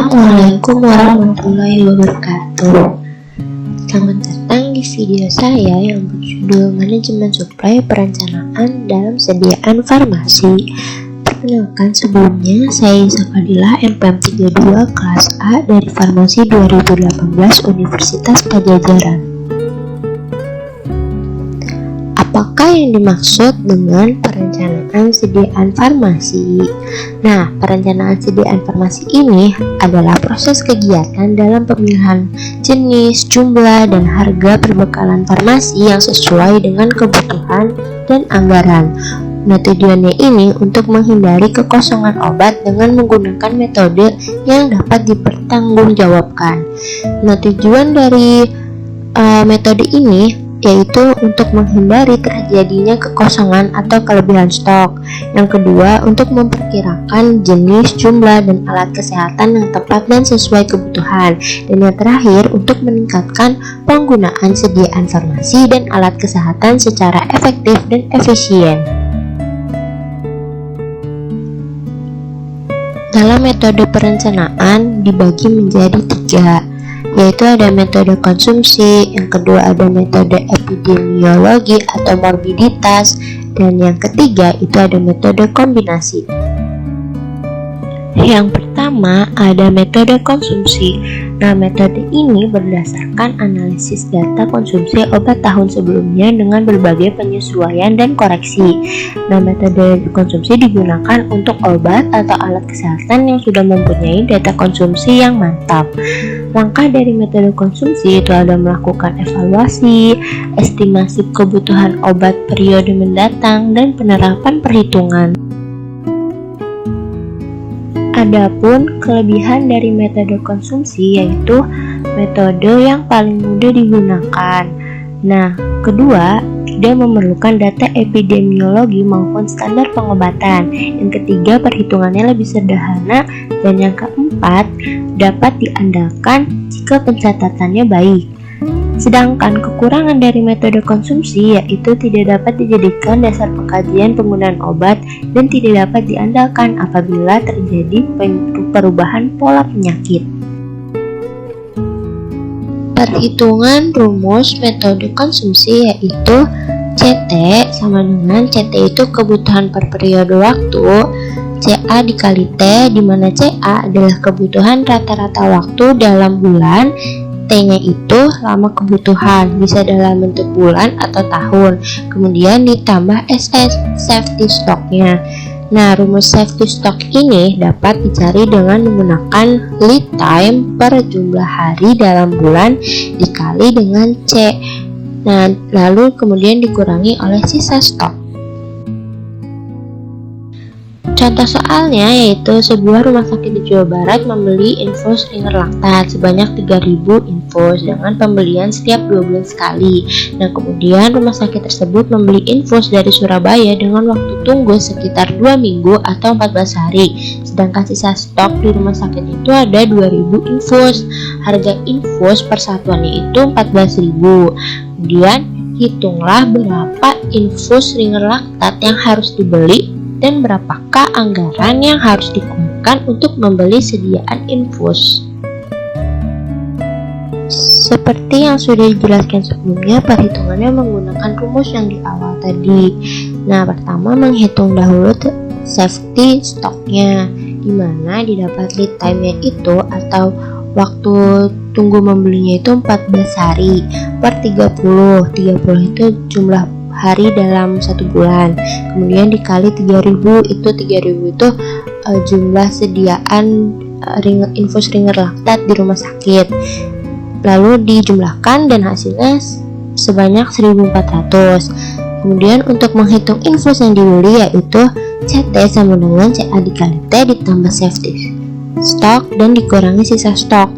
Assalamualaikum warahmatullahi wabarakatuh. Selamat datang di video saya yang berjudul Manajemen Suplai Perencanaan dalam Sediaan Farmasi. Perkenalkan, sebelumnya saya Safadilah, MPM 32 kelas A dari Farmasi 2018 Universitas Padjadjaran. Apakah yang dimaksud dengan perencanaan sediaan farmasi? Nah, perencanaan sediaan farmasi ini adalah proses kegiatan dalam pemilihan jenis, jumlah, dan harga perbekalan farmasi yang sesuai dengan kebutuhan dan anggaran. Nah, tujuannya ini untuk menghindari kekosongan obat dengan menggunakan metode yang dapat dipertanggungjawabkan. Nah, tujuan dari metode ini yaitu untuk menghindari terjadinya kekosongan atau kelebihan stok. Yang kedua, untuk memperkirakan jenis, jumlah, dan alat kesehatan yang tepat dan sesuai kebutuhan. Dan yang terakhir, untuk meningkatkan penggunaan sediaan farmasi dan alat kesehatan secara efektif dan efisien. Dalam metode perencanaan dibagi menjadi 3, yaitu ada metode konsumsi, yang kedua ada metode epidemiologi atau morbiditas, dan yang ketiga itu ada metode kombinasi. Yang pertama ada metode konsumsi. Nah, metode ini berdasarkan analisis data konsumsi obat tahun sebelumnya dengan berbagai penyesuaian dan koreksi. Nah, metode konsumsi digunakan untuk obat atau alat kesehatan yang sudah mempunyai data konsumsi yang mantap. Langkah dari metode konsumsi itu ada melakukan evaluasi, estimasi kebutuhan obat periode mendatang, dan penerapan perhitungan. Adapun kelebihan dari metode konsumsi yaitu metode yang paling mudah digunakan. Nah, kedua, tidak memerlukan data epidemiologi maupun standar pengobatan. Yang ketiga, perhitungannya lebih sederhana, dan yang keempat, dapat diandalkan jika pencatatannya baik. Sedangkan kekurangan dari metode konsumsi yaitu tidak dapat dijadikan dasar pengkajian penggunaan obat dan tidak dapat diandalkan apabila terjadi perubahan pola penyakit. Perhitungan rumus metode konsumsi yaitu CT sama dengan CT itu kebutuhan per periode waktu, CA dikali T, di mana CA adalah kebutuhan rata-rata waktu dalam bulan, T-nya itu lama kebutuhan, bisa dalam bentuk bulan atau tahun, kemudian ditambah SS safety stock-nya. Nah, rumus safety stock ini dapat dicari dengan menggunakan lead time per jumlah hari dalam bulan dikali dengan C. Nah, lalu kemudian dikurangi oleh sisa stok. Contoh soalnya yaitu sebuah rumah sakit di Jawa Barat membeli infus Ringer Lactat sebanyak 3.000 infus dengan pembelian setiap 2 bulan sekali. Nah, kemudian rumah sakit tersebut membeli infus dari Surabaya dengan waktu tunggu sekitar 2 minggu atau 14 hari. Sedangkan sisa stok di rumah sakit itu ada 2.000 infus. Harga infus per satuannya itu 14.000. Kemudian hitunglah berapa infus Ringer Lactat yang harus dibeli dan berapakah anggaran yang harus dikeluarkan untuk membeli sediaan infus. Seperti yang sudah dijelaskan sebelumnya, perhitungannya menggunakan rumus yang di awal tadi. Nah, pertama menghitung dahulu safety stoknya, dimana didapat lead time-nya itu atau waktu tunggu membelinya itu 14 hari per 30 itu jumlah hari dalam 1 bulan, kemudian dikali 3.000 itu jumlah sediaan infus Ringer Lactat di rumah sakit, lalu dijumlahkan dan hasilnya sebanyak 1.400. Kemudian untuk menghitung infus yang dibeli yaitu CT sama dengan CA dikali T ditambah safety stok dan dikurangi sisa stok.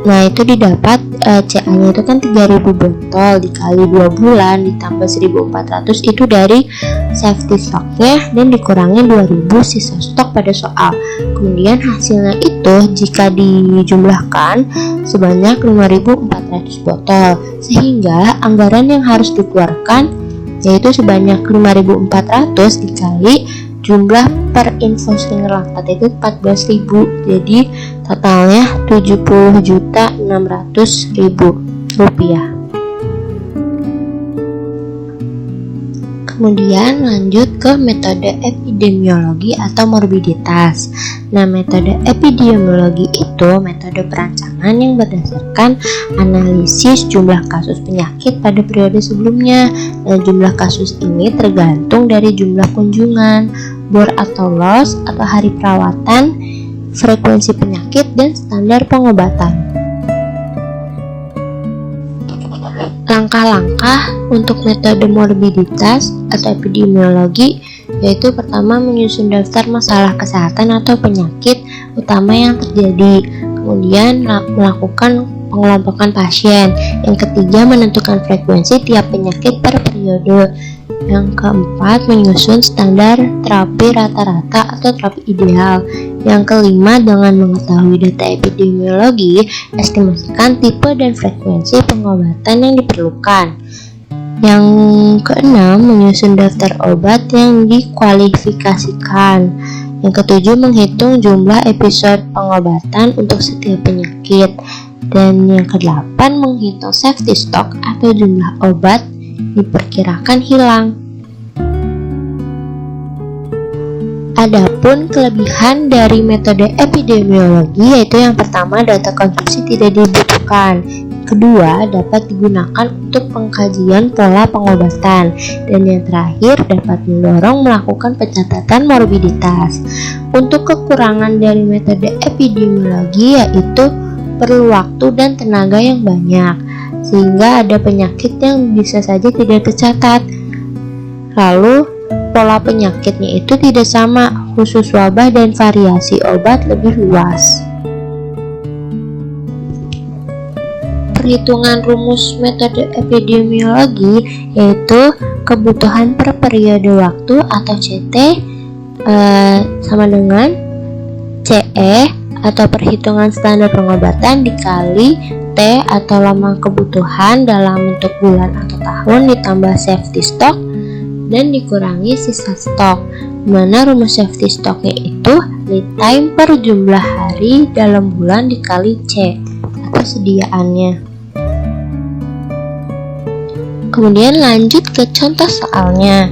Nah, itu didapat CA-nya itu kan 3.000 botol dikali 2 bulan ditambah 1.400 itu dari safety stoknya dan dikurangi 2.000 sisa stok pada soal. Kemudian hasilnya itu jika dijumlahkan sebanyak 5.400 botol, sehingga anggaran yang harus dikeluarkan yaitu sebanyak 5.400 dikali jumlah per infus Ringer Lactat itu 14.000. Jadi totalnya Rp70.600.000. Kemudian lanjut ke metode epidemiologi atau morbiditas. Nah, metode epidemiologi itu metode perancangan yang berdasarkan analisis jumlah kasus penyakit pada periode sebelumnya. Dan jumlah kasus ini tergantung dari jumlah kunjungan, bor atau loss atau hari perawatan, frekuensi penyakit, dan standar pengobatan. Langkah-langkah untuk metode morbiditas atau epidemiologi yaitu pertama menyusun daftar masalah kesehatan atau penyakit utama yang terjadi, kemudian melakukan pengelompokan pasien, yang ketiga menentukan frekuensi tiap penyakit per periode, yang keempat menyusun standar terapi rata-rata atau terapi ideal, yang kelima dengan mengetahui data epidemiologi estimasikan tipe dan frekuensi pengobatan yang diperlukan, yang keenam menyusun daftar obat yang dikualifikasikan, yang ketujuh menghitung jumlah episode pengobatan untuk setiap penyakit, dan yang kedelapan menghitung safety stock atau jumlah obat diperkirakan hilang. Adapun kelebihan dari metode epidemiologi yaitu yang pertama, data konsumsi tidak dibutuhkan. Kedua, dapat digunakan untuk pengkajian pola pengobatan. Dan yang terakhir, dapat mendorong melakukan pencatatan morbiditas. Untuk kekurangan dari metode epidemiologi yaitu perlu waktu dan tenaga yang banyak, sehingga ada penyakit yang bisa saja tidak tercatat. Lalu, pola penyakitnya itu tidak sama, khusus wabah dan variasi obat lebih luas. Perhitungan rumus metode epidemiologi yaitu kebutuhan per periode waktu atau CT sama dengan CE atau perhitungan standar pengobatan dikali T atau lama kebutuhan dalam bentuk bulan atau tahun ditambah safety stock dan dikurangi sisa stok, dimana rumus safety stocknya itu lead time per jumlah hari dalam bulan dikali C atau sediaannya. Kemudian lanjut ke contoh soalnya.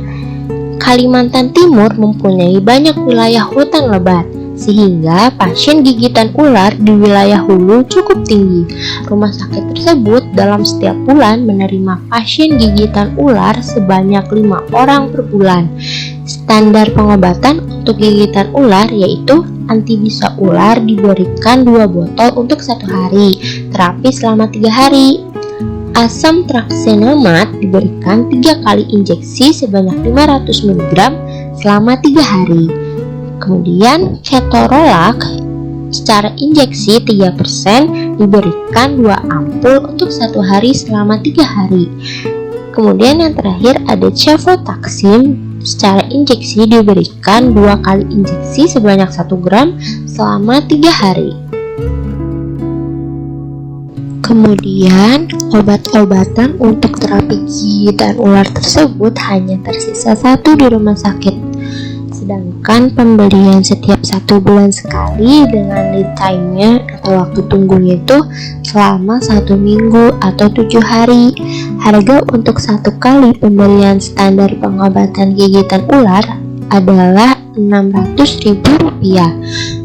Kalimantan Timur mempunyai banyak wilayah hutan lebat, sehingga pasien gigitan ular di wilayah hulu cukup tinggi. Rumah sakit tersebut dalam setiap bulan menerima pasien gigitan ular sebanyak 5 orang per bulan. Standar pengobatan untuk gigitan ular yaitu antibisa ular diberikan 2 botol untuk 1 hari, terapi selama 3 hari. Asam tranexaminate diberikan 3 kali injeksi sebanyak 500 mg selama 3 hari. Kemudian ketorolac secara injeksi 3% diberikan 2 ampul untuk 1 hari selama 3 hari. Kemudian yang terakhir ada cefotaxime secara injeksi diberikan 2 kali injeksi sebanyak 1 gram selama 3 hari. Kemudian obat-obatan untuk terapi gigitan ular tersebut hanya tersisa 1 di rumah sakit, sedangkan pembelian setiap 1 bulan sekali dengan lead time-nya atau waktu tunggunya itu selama 1 minggu atau 7 hari. Harga untuk 1 kali pembelian standar pengobatan gigitan ular adalah Rp600.000.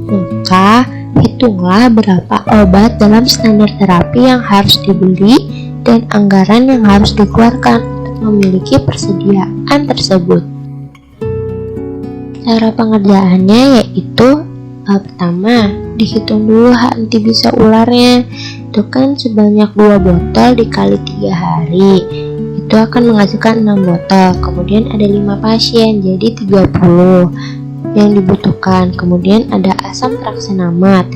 Maka hitunglah berapa obat dalam standar terapi yang harus dibeli dan anggaran yang harus dikeluarkan untuk memiliki persediaan tersebut. Cara pengerjaannya yaitu pertama, dihitung dulu antibisa ularnya. Itu kan sebanyak 2 botol dikali 3 hari, itu akan menghasilkan 6 botol. Kemudian ada 5 pasien, jadi 30 yang dibutuhkan. Kemudian ada asam tranexaminate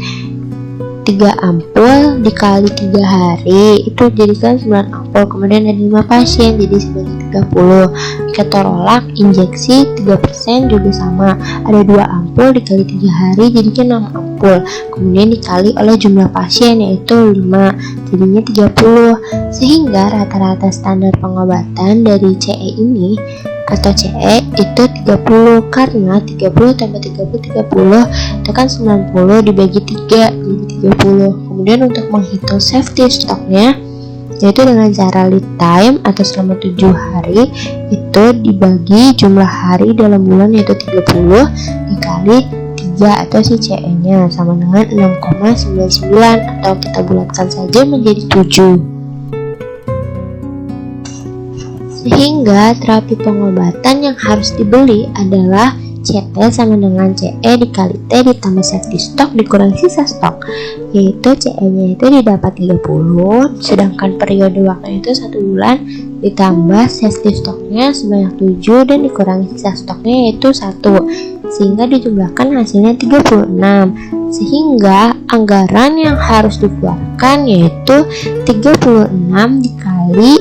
3 ampul dikali 3 hari, itu jadikan 9 ampul. Kemudian ada 5 pasien, jadi sebanyak 30. Ketorolac injeksi 3% juga sama, ada 2 ampul dikali 3 hari, jadikan 6 ampul. Kemudian dikali oleh jumlah pasien yaitu 5, jadinya 30. Sehingga rata-rata standar pengobatan dari CE ini atau CE itu 30, karena 30 tambah 30 itu kan 90 dibagi 3 jadi 30. Kemudian untuk menghitung safety stoknya yaitu dengan cara lead time atau selama 7 hari itu dibagi jumlah hari dalam bulan yaitu 30 dikali 3 atau si CE nya sama dengan 6,99 atau kita bulatkan saja menjadi 7. Sehingga terapi pengobatan yang harus dibeli adalah CT sama dengan CE dikali T ditambah safety stock dikurangi sisa stok, yaitu CE nya itu didapat 30, sedangkan periode waktu itu 1 bulan ditambah safety stoknya sebanyak 7 dan dikurangi sisa stoknya yaitu 1, sehingga dijumlahkan hasilnya 36. Sehingga anggaran yang harus dikeluarkan yaitu 36 dikali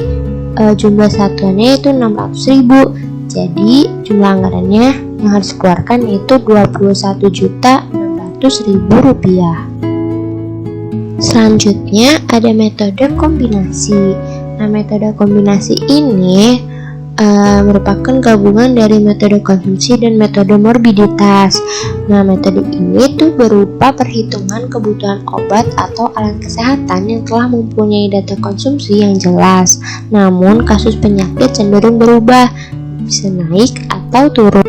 jumlah satuannya itu 600.000. Jadi jumlah anggarannya yang harus dikeluarkan yaitu Rp21.600.000. Selanjutnya ada metode kombinasi. Nah, metode kombinasi ini merupakan gabungan dari metode konsumsi dan metode morbiditas. Nah, metode ini tuh berupa perhitungan kebutuhan obat atau alat kesehatan yang telah mempunyai data konsumsi yang jelas. Namun, kasus penyakit cenderung berubah, bisa naik atau turun.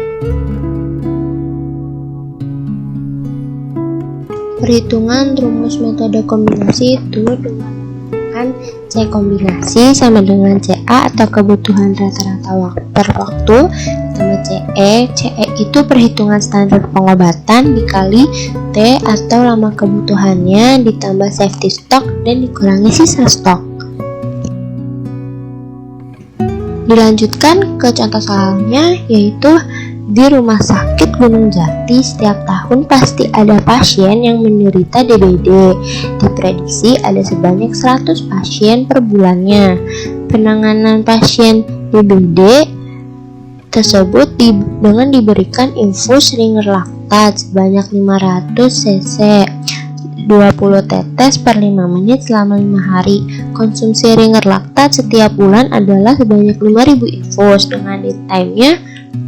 Perhitungan rumus metode kombinasi itu dengan C kombinasi sama dengan CA atau kebutuhan rata-rata per waktu ditambah CE itu perhitungan standar pengobatan dikali T atau lama kebutuhannya ditambah safety stock dan dikurangi sisa stok. Dilanjutkan ke contoh soalnya, yaitu di Rumah Sakit Gunung Jati setiap tahun pasti ada pasien yang menderita DBD. Diprediksi ada sebanyak 100 pasien per bulannya. Penanganan pasien DBD tersebut dengan diberikan infus Ringer Lactat sebanyak 500 cc 20 tetes per 5 menit selama 5 hari. Konsumsi Ringer Lactat setiap bulan adalah sebanyak 5.000 infus dengan lead time-nya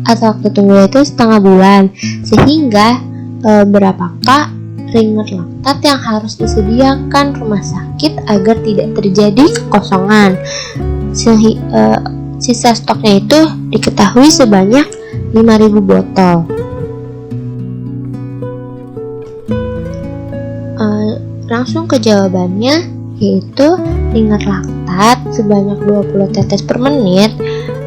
atau waktu tunggu itu setengah bulan. Sehingga berapakah Ringer Lactat yang harus disediakan rumah sakit agar tidak terjadi kekosongan? Sisa stoknya itu diketahui sebanyak 5.000 botol. Langsung ke jawabannya, yaitu Ringer Lactat sebanyak 20 tetes per menit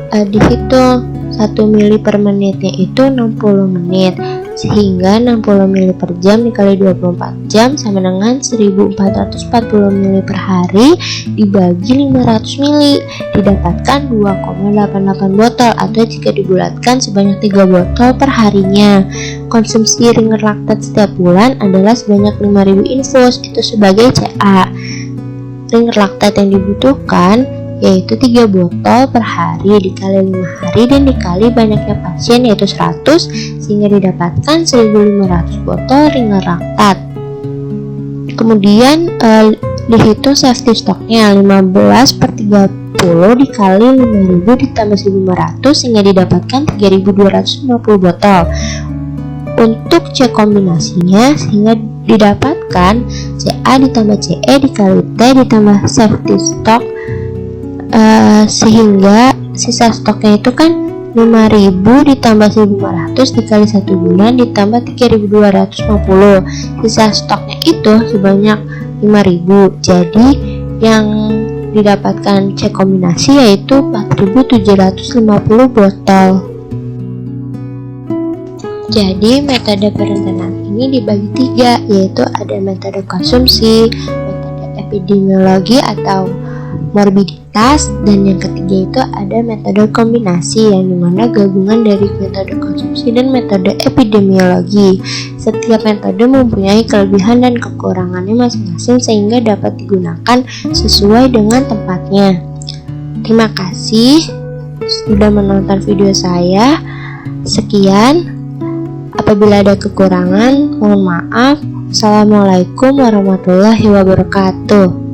dihitung 1 mili per menitnya itu 60 menit, sehingga 60 mili per jam dikali 24 jam sama dengan 1440 mili per hari dibagi 500 mili didapatkan 2,88 botol atau jika dibulatkan sebanyak 3 botol per harinya. Konsumsi Ringer Lactat setiap bulan adalah sebanyak 5.000 infus, itu sebagai CA. Ringer Lactat yang dibutuhkan yaitu 3 botol per hari dikali 5 hari dan dikali banyaknya pasien yaitu 100, sehingga didapatkan 1.500 botol Ringer Lactat. Kemudian dihitung safety stoknya 15 per 30 dikali 5.000 ditambah 1.500 sehingga didapatkan 3.250 botol. Untuk C kombinasinya sehingga didapatkan CA ditambah CE dikali T ditambah safety stock, sehingga sisa stoknya itu kan 5.000 ditambah 1.500 dikali 1 bulan ditambah 3.250. Sisa stoknya itu sebanyak 5.000. Jadi yang didapatkan C kombinasi yaitu 4.750 botol. Jadi metode perencanaan ini dibagi 3, yaitu ada metode konsumsi, metode epidemiologi atau morbiditas, dan yang ketiga itu ada metode kombinasi yang dimana gabungan dari metode konsumsi dan metode epidemiologi. Setiap metode mempunyai kelebihan dan kekurangannya masing-masing sehingga dapat digunakan sesuai dengan tempatnya. Terima kasih sudah menonton video saya. Sekian. Apabila ada kekurangan, mohon maaf. Assalamualaikum warahmatullahi wabarakatuh.